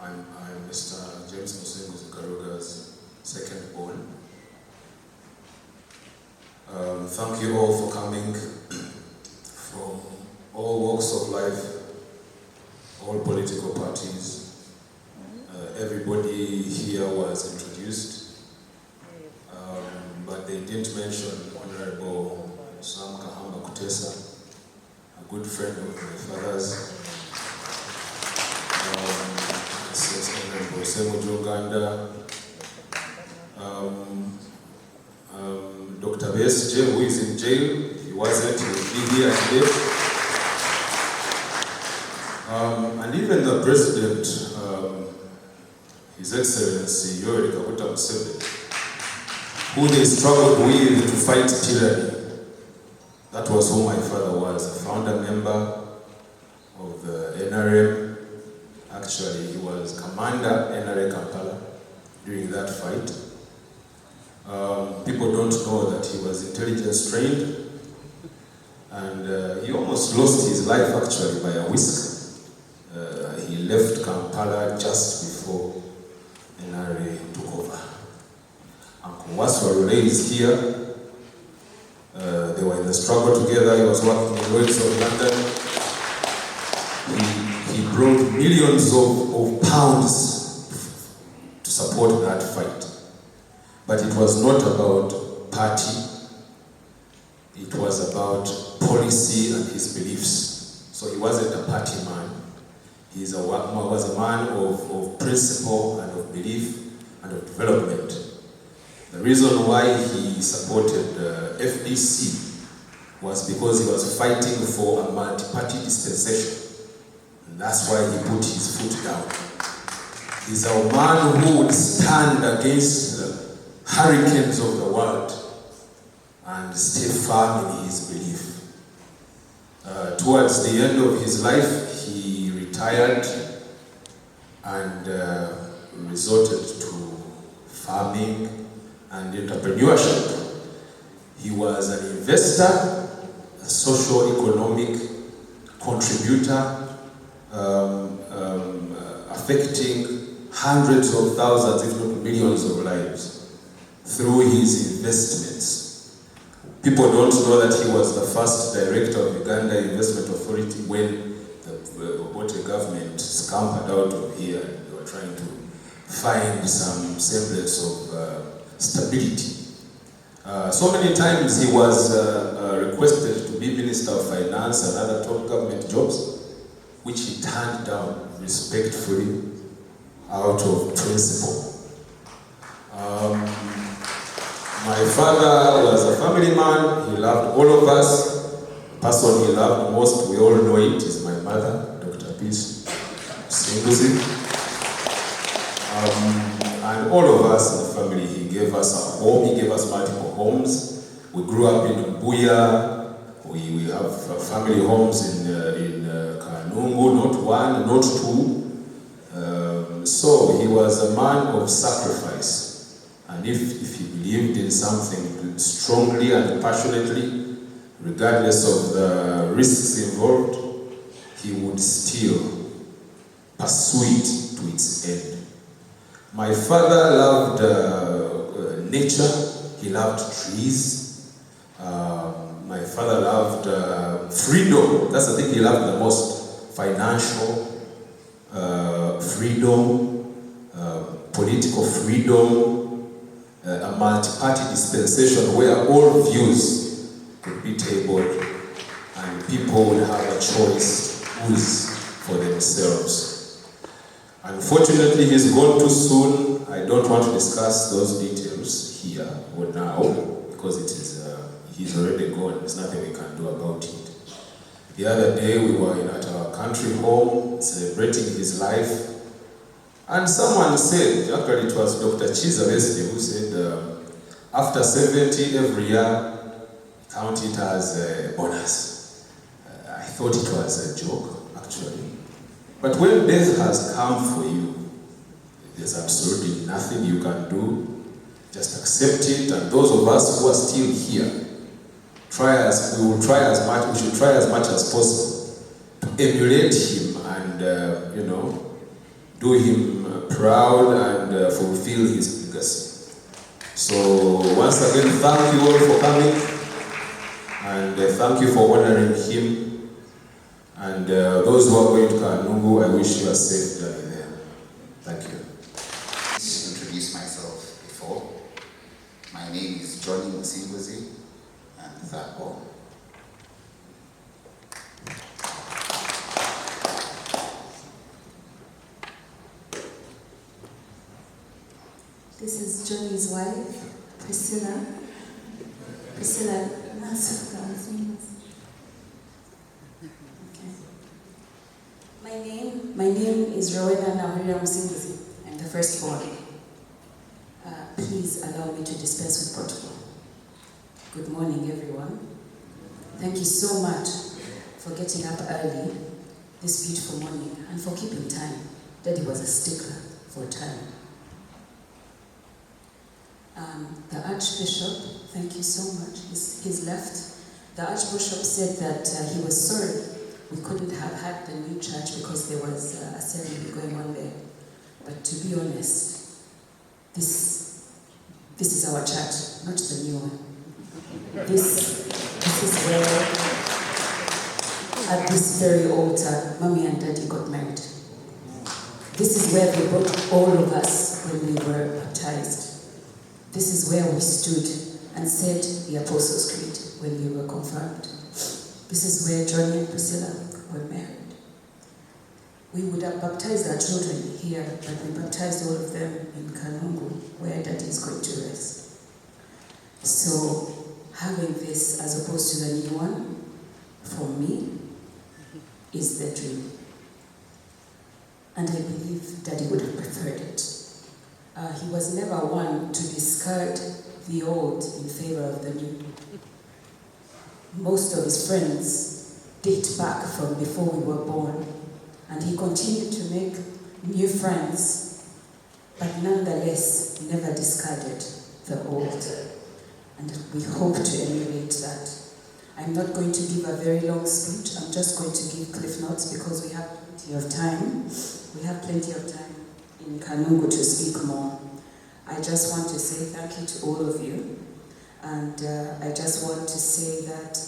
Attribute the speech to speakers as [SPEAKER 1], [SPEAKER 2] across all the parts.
[SPEAKER 1] I'm Mr. M7's Garuga's second born. Thank you all for coming from all walks of life, all political parties. Everybody here was introduced, but they didn't mention Honorable Sam Kahamba Kutesa, a good friend of my father's. Honorable Semu Joganda, Dr. BSJ, who is in jail. If he wasn't, he would be here today. And even the President, His Excellency Yoweri Kaguta Museveni, who they struggled with to fight tyranny. That was who my father was, a founder member of the NRM. Actually, he was Commander NRA Kampala during that fight. People don't know that he was intelligence trained, and he almost lost his life actually by a whisk. He left Kampala just before NRA took over. Uncle Waswa is here. They were in the struggle together. He was working in Lloyd's of London. He brought millions of pounds to support that fight. But it was not about party. It was about policy and his beliefs. So he wasn't a party man. He was a man of principle and of belief and of development. The reason why he supported FDC was because he was fighting for a multi-party dispensation. And that's why he put his foot down. He's a man who would stand against the hurricanes of the world and stay firm in his belief. Towards the end of his life, he retired and resorted to farming and entrepreneurship. He was an investor, a socio-economic contributor, affecting hundreds of thousands, if not millions of lives through his investments. People don't know that he was the first director of Uganda Investment Authority when the Obote government scampered out of here. They were trying to find some semblance of stability. So many times he was requested to be Minister of Finance and other top government jobs, which he turned down respectfully out of principle. My father was a family man. He loved all of us. The person he loved most, we all know it, is my mother, Dr. Peace Singuzi. And all of us in the family, he gave us a home. He gave us multiple homes. We grew up in Buya. We have family homes in Kanungu, not one, not two. So he was a man of sacrifice. And if he believed in something strongly and passionately, regardless of the risks involved, he would still pursue it to its end. My father loved nature. He loved trees. My father loved freedom. That's the thing he loved the most. Financial freedom, political freedom, a multi-party dispensation where all views could be tabled and people would have a choice to choose for themselves. Unfortunately, he's gone too soon. I don't want to discuss those details here or now because it is he's already gone. There's nothing we can do about it. The other day we were at our country home celebrating his life, and someone said, actually it was Dr. Chiza Wesley who said, after 70 every year, count it as a bonus. I thought it was a joke, actually. But when death has come for you, there's absolutely nothing you can do. Just accept it, and those of us who are still here, we should try as much as possible to emulate him and, do him proud and fulfill his legacy. So once again, thank you all for coming, and thank you for honoring him. And those who are going to Kanungu, I wish you a safe journey there. Thank you.
[SPEAKER 2] To introduce myself before, my name is Johnny Musinguzi, and that's all.
[SPEAKER 3] This is Johnny's wife, Priscilla. Priscilla, okay. My name is Rowena Nahuria Musinguzi. I'm the firstborn. Please allow me to dispense with protocol. Good morning, everyone. Thank you so much for getting up early this beautiful morning and for keeping time. Daddy was a stickler for time. The Archbishop, thank you so much. He's left. The Archbishop said that he was sorry we couldn't have had the new church because there was a ceremony going on there. But to be honest, this is our church, not the new one. This is where, at this very altar, Mommy and Daddy got married. This is where they brought all of us when we were baptized. This is where we stood and said the Apostles' Creed when we were confirmed. This is where Johnny and Priscilla were married. We would have baptized our children here, but we baptized all of them in Kanungu, where Daddy is going to rest. So, having this as opposed to the new one, for me, is the dream. And I believe Daddy would have preferred it. He was never one to discard the old in favor of the new. Most of his friends date back from before we were born, and he continued to make new friends, but nonetheless never discarded the old. And we hope to emulate that. I'm not going to give a very long speech. I'm just going to give cliff notes because we have plenty of time. We have plenty of time in Kanungu to speak more. I just want to say thank you to all of you. And I just want to say that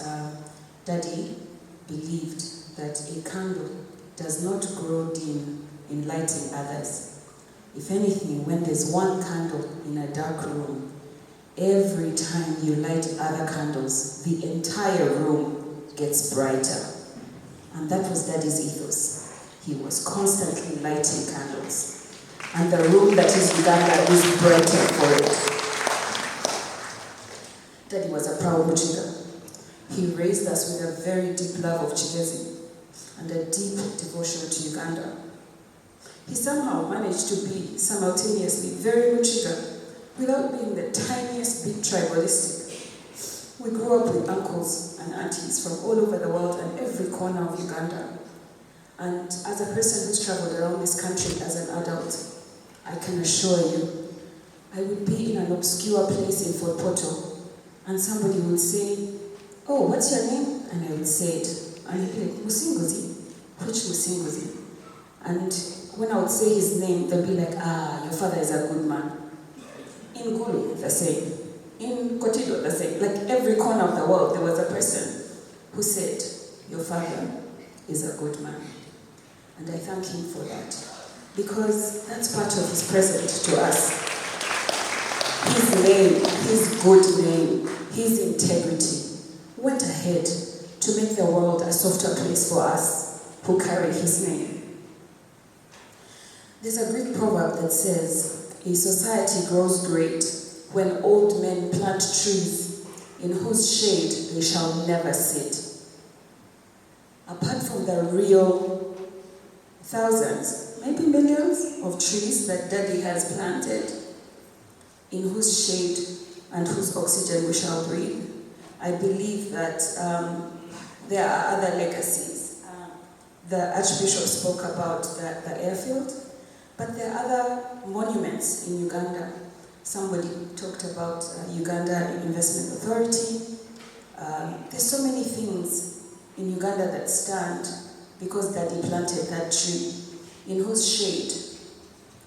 [SPEAKER 3] Daddy believed that a candle does not grow dim in lighting others. If anything, when there's one candle in a dark room, every time you light other candles, the entire room gets brighter. And that was Daddy's ethos. He was constantly lighting candles. And the room that is Uganda is brighter for it. Daddy was a proud Muchiga. He raised us with a very deep love of Chigezi and a deep devotion to Uganda. He somehow managed to be simultaneously very Muchiga without being the tiniest bit tribalistic. We grew up with uncles and aunties from all over the world and every corner of Uganda. And as a person who's traveled around this country as an adult, I can assure you, I would be in an obscure place in Fort Portal, and somebody would say, "Oh, what's your name?" And I would say it, and he'd be like, "Musinguzi." Which Musinguzi? And when I would say his name, they'd be like, "Ah, your father is a good man." In Gulu, the same. In Kotido, the same. Like every corner of the world, there was a person who said, "Your father is a good man." And I thank him for that, because that's part of his present to us. His name, his good name, his integrity went ahead to make the world a softer place for us who carry his name. There's a Greek proverb that says, "A society grows great when old men plant trees in whose shade they shall never sit." Apart from the real thousands, maybe millions of trees that Daddy has planted, in whose shade and whose oxygen we shall breathe, I believe that there are other legacies. The Archbishop spoke about the airfield, but there are other monuments in Uganda. Somebody talked about Uganda Investment Authority. There's so many things in Uganda that stand because Daddy planted that tree, in whose shade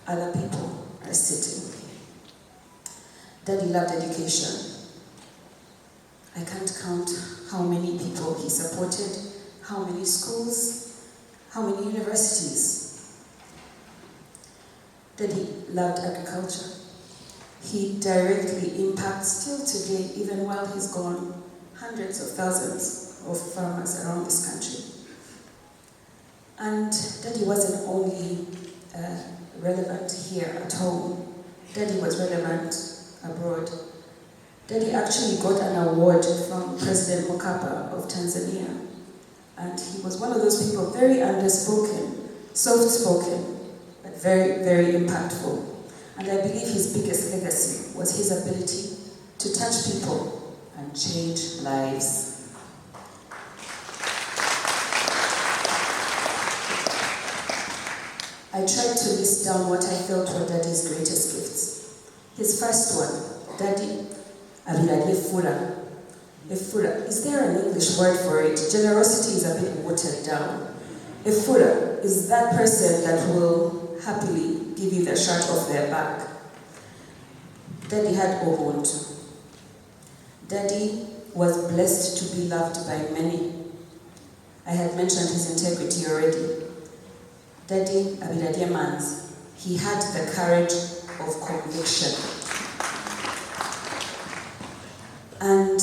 [SPEAKER 3] other people are sitting. Daddy loved education. I can't count how many people he supported, how many schools, how many universities. Daddy loved agriculture. He directly impacts still today, even while he's gone, hundreds of thousands of farmers around this country. And Daddy wasn't only relevant here at home. Daddy was relevant abroad. Daddy actually got an award from President Mkapa of Tanzania. And he was one of those people, very underspoken, soft-spoken, but very, very impactful. And I believe his biggest legacy was his ability to touch people and change lives. I tried to list down what I felt were Daddy's greatest gifts. His first one, Daddy abiradye fura. Efura, is there an English word for it? Generosity is a bit watered down. Efura is that person that will happily give you the shirt off their back. Daddy had Ubuntu. Daddy was blessed to be loved by many. I had mentioned his integrity already. Daddy abiradye mans. He had the courage of conviction. And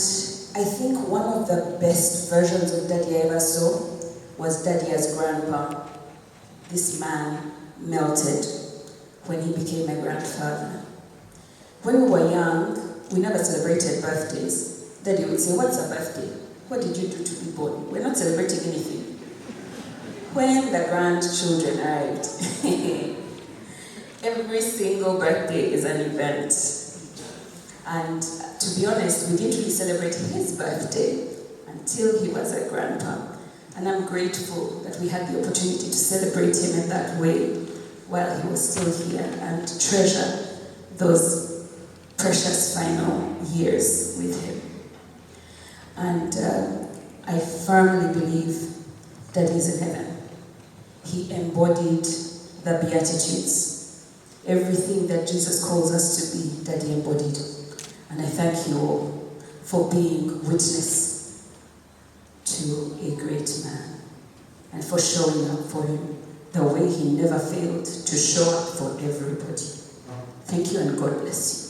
[SPEAKER 3] I think one of the best versions of Daddy I ever saw was Daddy as grandpa. This man melted when he became my grandfather. When we were young, we never celebrated birthdays. Daddy would say, "What's a birthday? What did you do to be born? We're not celebrating anything." When the grandchildren arrived, every single birthday is an event. And to be honest, we didn't really celebrate his birthday until he was a grandpa. And I'm grateful that we had the opportunity to celebrate him in that way while he was still here and treasure those precious final years with him. And I firmly believe that he's in heaven. He embodied the Beatitudes. Everything that Jesus calls us to be, Daddy embodied. And I thank you all for being witness to a great man and for showing up for him the way he never failed to show up for everybody. Thank you and God bless you.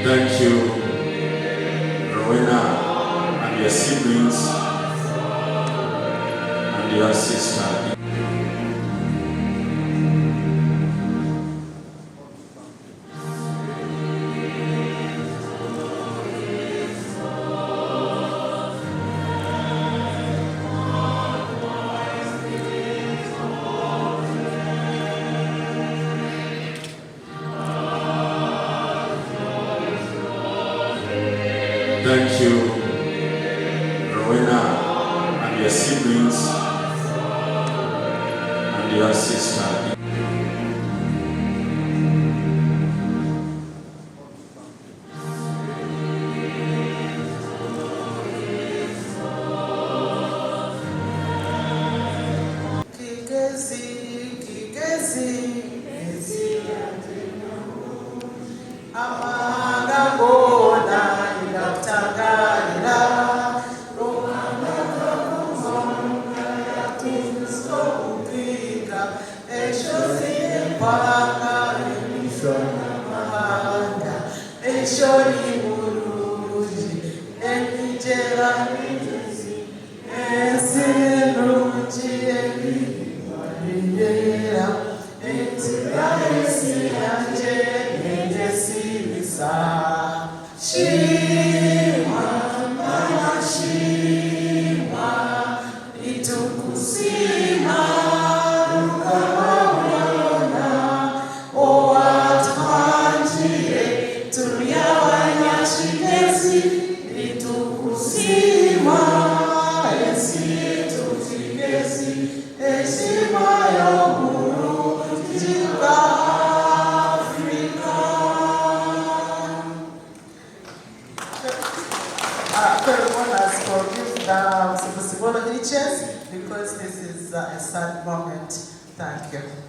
[SPEAKER 1] Thank you, Rowena, and your siblings, and your sister. Thank you, Rowena, and your siblings, and your sister.
[SPEAKER 4] Sibosibolo Hiliches, because this is a sad moment. Thank you.